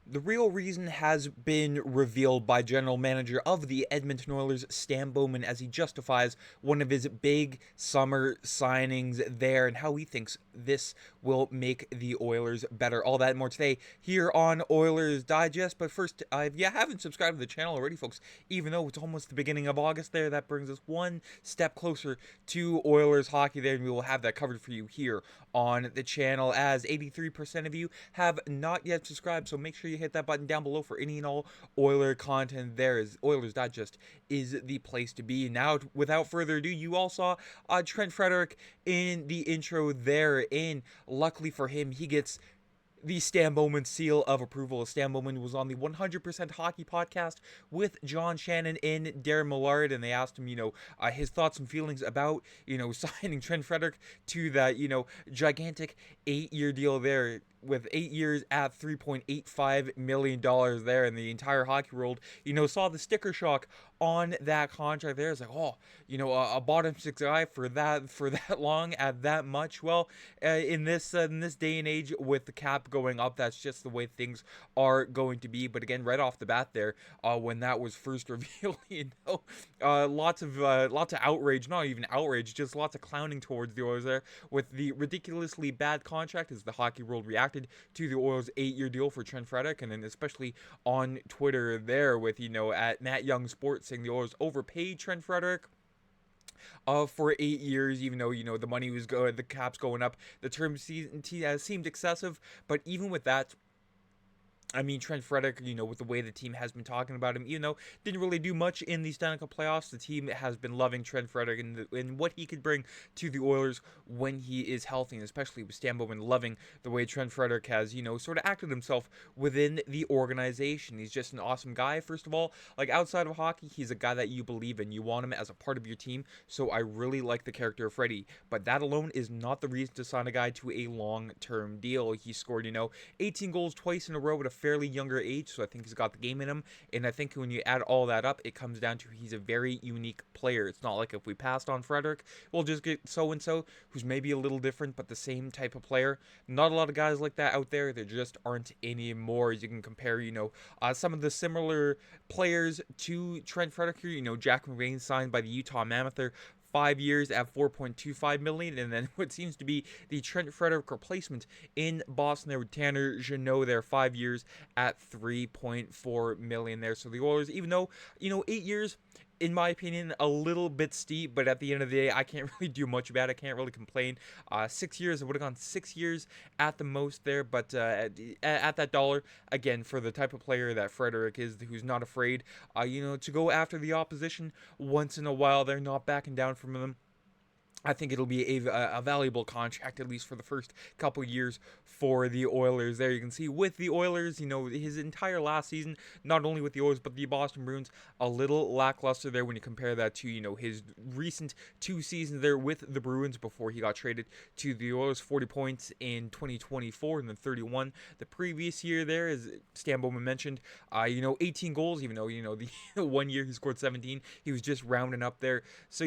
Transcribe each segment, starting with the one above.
The real reason has been revealed by general manager of the Edmonton Oilers, Stan Bowman, as he justifies one of his big summer signings there and how he thinks this will make the Oilers better. All that and more today here on Oilers Digest. But first, if you haven't subscribed to the channel already, folks, even though it's almost the beginning of August there, that brings us one step closer to Oilers hockey there, and we will have that covered for you here on the channel, as 83% of you have not yet subscribed. So make sure you hit that button down below for any and all Oiler content. There is Oilers Digest is the place to be. Now, without further ado, you all saw Trent Frederic in the intro there, and luckily for him, he gets the Stan Bowman seal of approval. Stan Bowman was on the 100% Hockey podcast with John Shannon and Darren Millard, and they asked him, his thoughts and feelings about, signing Trent Frederic to that, gigantic 8-year deal there, with 8 years at $3.85 million there, and the entire hockey world, saw the sticker shock on that contract there. It's like, a bottom six guy for that long at that much. Well, in this day and age with the cap going up, that's just the way things are going to be. But again, right off the bat there, when that was first revealed, lots of outrage, not even outrage, just lots of clowning towards the Oilers there with the ridiculously bad contract as the hockey world reacted to the Oilers' 8-year deal for Trent Frederic, and then especially on Twitter there with, at Matt Young Sports saying the Oilers overpaid Trent Frederic for 8 years, even though, the money was the cap's going up. The term seemed excessive, but even with that, I mean, Trent Frederic, with the way the team has been talking about him, didn't really do much in the Stanley Cup playoffs. The team has been loving Trent Frederic and what he could bring to the Oilers when he is healthy, and especially with Stan Bowman loving the way Trent Frederic has, sort of acted himself within the organization. He's just an awesome guy, first of all. Like, outside of hockey, he's a guy that you believe in. You want him as a part of your team, so I really like the character of Freddie. But that alone is not the reason to sign a guy to a long-term deal. He scored, 18 goals twice in a row at a fairly younger age, so I think he's got the game in him, and I think when you add all that up, it comes down to he's a very unique player. It's not like if we passed on Frederic, we'll just get so-and-so, who's maybe a little different, but the same type of player. Not a lot of guys like that out there. There just aren't anymore. As you can compare, some of the similar players to Trent Frederic here, Jack McBain signed by the Utah Mammoth there, 5 years at $4.25 million, and then what seems to be the Trent Frederic replacement in Boston there with Tanner Jeannot there, 5 years at $3.4 million there. So the Oilers, even though 8 years, in my opinion, a little bit steep, but at the end of the day, I can't really do much about it. I can't really complain. 6 years, I would have gone 6 years at the most there, but at that dollar, again, for the type of player that Frederic is, who's not afraid, to go after the opposition once in a while, they're not backing down from them. I think it'll be a valuable contract, at least for the first couple years for the Oilers. There you can see with the Oilers, his entire last season, not only with the Oilers, but the Boston Bruins, a little lackluster there when you compare that to, his recent 2 seasons there with the Bruins before he got traded to the Oilers. 40 points in 2024 and then 31 the previous year there, as Stan Bowman mentioned. 18 goals, even though, the 1 year he scored 17, he was just rounding up there. So,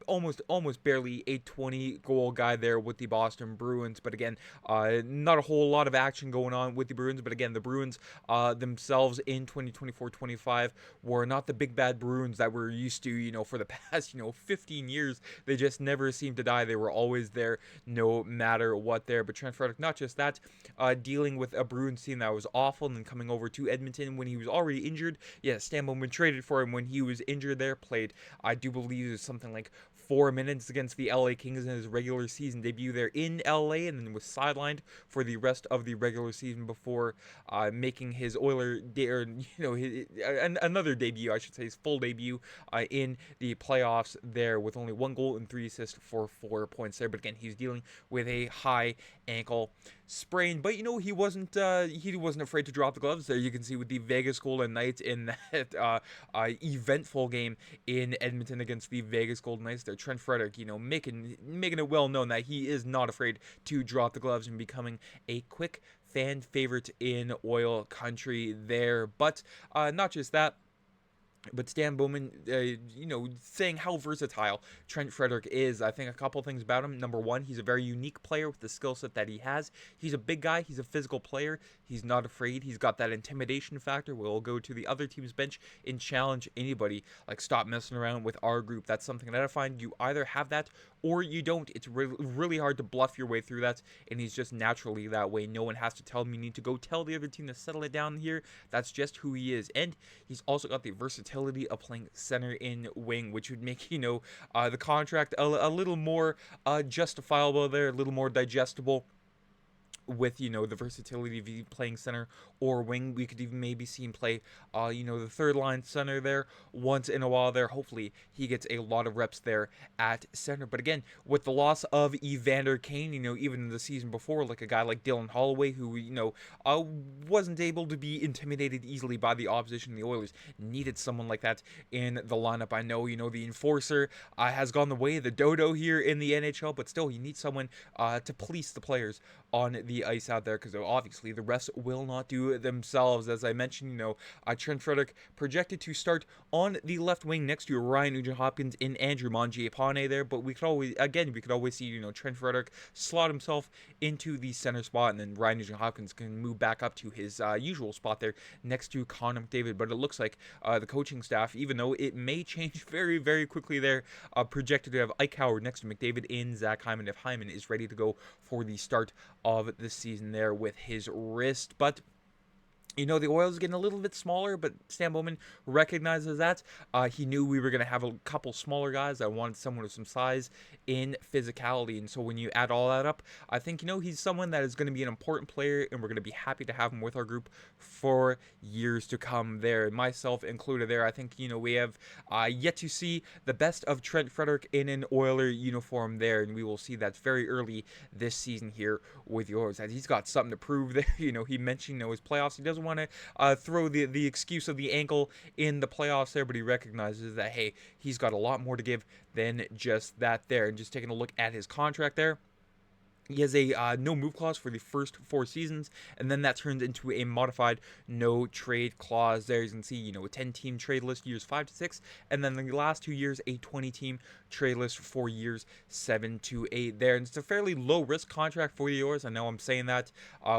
almost barely a 20-goal guy there with the Boston Bruins. But again, not a whole lot of action going on with the Bruins. But again, the Bruins themselves in 2024-25 were not the big bad Bruins that we're used to, for the past, 15 years. They just never seemed to die. They were always there no matter what there. But Trent Frederic, not just that, dealing with a Bruins team that was awful and then coming over to Edmonton when he was already injured. Yeah, Stan Bowman traded for him when he was injured there. Played, I do believe, it was something like 4 minutes against the LA Kings in his regular season debut there in LA, and then was sidelined for the rest of the regular season before making his another debut, I should say, his full debut in the playoffs there with only 1 goal and 3 assists for 4 points there. But again, he's dealing with a high ankle sprain, but he wasn't afraid to drop the gloves there. You can see with the Vegas Golden Knights in that eventful game in Edmonton against the Vegas Golden Knights there. Trent Frederic, making it well known that he is not afraid to drop the gloves and becoming a quick fan favorite in oil country there. But not just that. But Stan Bowman, saying how versatile Trent Frederic is, I think a couple things about him. Number one, he's a very unique player with the skill set that he has. He's a big guy. He's a physical player. He's not afraid. He's got that intimidation factor where he'll go to the other team's bench and challenge anybody. Like, stop messing around with our group. That's something that I find you either have that or you don't. It's really hard to bluff your way through that, and he's just naturally that way. No one has to tell him you need to go tell the other team to settle it down here. That's just who he is. And he's also got the versatility of playing center in wing, which would make, the contract a little more justifiable there, a little more digestible with the versatility of playing center or wing. We could even maybe see him play the third line center there once in a while there. Hopefully he gets a lot of reps there at center. But again, with the loss of Evander Kane, even in the season before, like a guy like Dylan Holloway, who wasn't able to be intimidated easily by the opposition, the Oilers needed someone like that in the lineup. I know the enforcer has gone the way of the dodo here in the NHL, but still he needs someone to police the players on the ice out there, because obviously the rest will not do it themselves. As I mentioned, Trent Frederic projected to start on the left wing next to Ryan Nugent-Hopkins and Andrew Mangiapane there, but we could always see Trent Frederic slot himself into the center spot, and then Ryan Nugent-Hopkins can move back up to his usual spot there next to Connor McDavid. But it looks like the coaching staff, even though it may change very, very quickly there, projected to have Ike Howard next to McDavid and Zach Hyman if Hyman is ready to go for the start of the season there with his wrist. But the Oilers getting a little bit smaller, but Stan Bowman recognizes that. He knew we were going to have a couple smaller guys. I wanted someone with some size in physicality. And so when you add all that up, I think, he's someone that is going to be an important player, and we're going to be happy to have him with our group for years to come there. Myself included there. I think, we have yet to see the best of Trent Frederic in an Oiler uniform there, and we will see that very early this season here with the Oilers. As he's got something to prove there. He mentioned, his playoffs. He doesn't want to throw the excuse of the ankle in the playoffs there, but he recognizes that, hey, he's got a lot more to give than just that there. And just taking a look at his contract there, he has a no move clause for the first 4 seasons, and then that turns into a modified no trade clause there. You can see, a 10-team trade list years 5 to 6, and then the last 2 years, a 20-team trade list for years 7 to 8 there. And it's a fairly low-risk contract for the Oilers. I know I'm saying that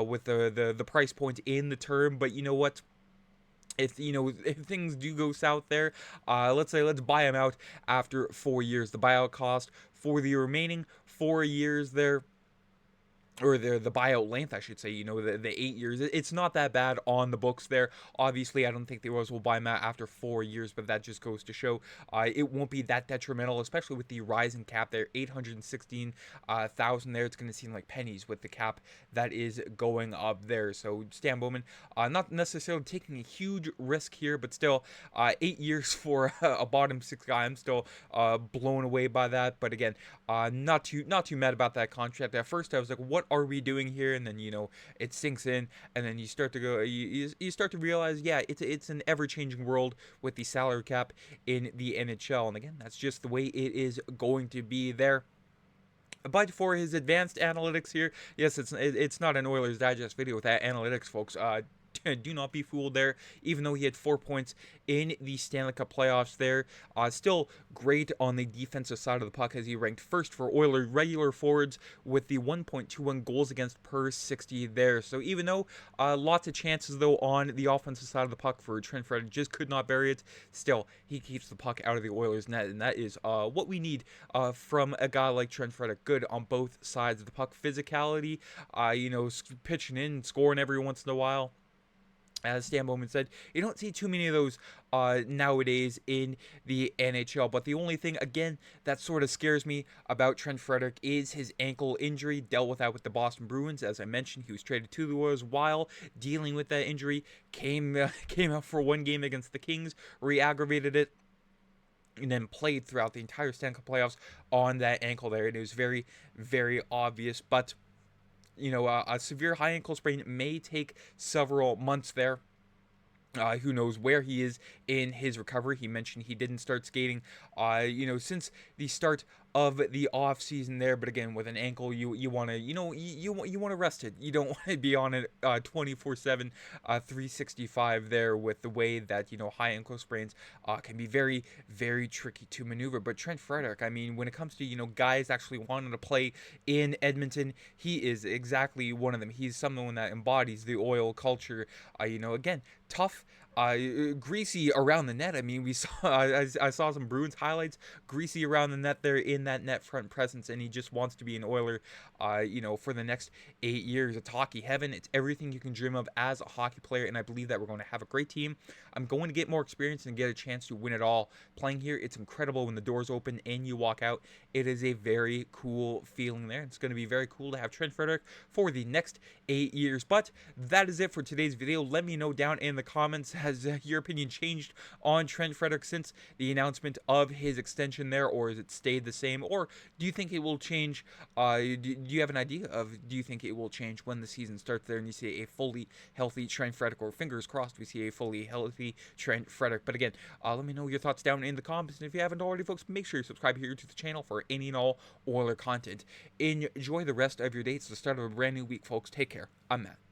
with the price point in the term, but you know what? If things do go south there, let's buy him out after 4 years. The buyout cost for the remaining 4 years there, or the buyout length, I should say, the 8 years, it's not that bad on the books there. Obviously, I don't think the Oilers will buy him out after 4 years, but that just goes to show it won't be that detrimental, especially with the rise in cap there, 816,000 there. It's going to seem like pennies with the cap that is going up there. So Stan Bowman, not necessarily taking a huge risk here, but still, 8 years for a bottom 6 guy. I'm still blown away by that. But again, not too mad about that contract. At first, I was like, what are we doing here? And then it sinks in, and then you start to go, you start to realize, yeah, it's an ever-changing world with the salary cap in the NHL. And again, that's just the way it is going to be there. But for his advanced analytics here, yes, it's not an Oilers Digest video with that analytics, folks. Do not be fooled there. Even though he had 4 points in the Stanley Cup playoffs there, still great on the defensive side of the puck, as he ranked first for Oilers regular forwards with the 1.21 goals against per 60 there. So even though lots of chances though on the offensive side of the puck for Trent Frederic, just could not bury it, still he keeps the puck out of the Oilers net, and that is what we need from a guy like Trent Frederic. Good on both sides of the puck, physicality, pitching in, scoring every once in a while. As Stan Bowman said, you don't see too many of those nowadays in the NHL. But the only thing, again, that sort of scares me about Trent Frederic is his ankle injury. Dealt with that with the Boston Bruins. As I mentioned, he was traded to the Oilers while dealing with that injury. Came out for 1 game against the Kings, re-aggravated it, and then played throughout the entire Stanley Cup playoffs on that ankle there. And it was very, very obvious. But a severe high ankle sprain may take several months there. Who knows where he is in his recovery. He mentioned he didn't start skating, since the start of the off season there. But again, with an ankle, you want to, you want to rest it. You don't want to be on it 24/7, 365 there, with the way that high ankle sprains can be very, very tricky to maneuver. But Trent Frederic, I mean, when it comes to guys actually wanting to play in Edmonton, he is exactly one of them. He's someone that embodies the Oil culture. Again, tough, greasy around the net. I mean, we saw I saw some Bruins highlights, greasy around the net there in that net front presence, and he just wants to be an Oiler, for the next 8 years. It's hockey heaven. It's everything you can dream of as a hockey player, and I believe that we're going to have a great team. I'm going to get more experience and get a chance to win it all playing here. It's incredible when the doors open and you walk out. It is a very cool feeling there. It's going to be very cool to have Trent Frederic for the next 8 years. But that is it for today's video. Let me know down in the comments, has your opinion changed on Trent Frederic since the announcement of his extension there, or has it stayed the same, or do you think it will change? Do you have an idea of, do you think it will change when the season starts there and you see a fully healthy Trent Frederic, or fingers crossed we see a fully healthy Trent Frederic? But again, let me know your thoughts down in the comments, and if you haven't already, folks, make sure you subscribe here to the channel for any and all Oiler content. Enjoy the rest of your day. It's the start of a brand new week, folks. Take care. I'm Matt.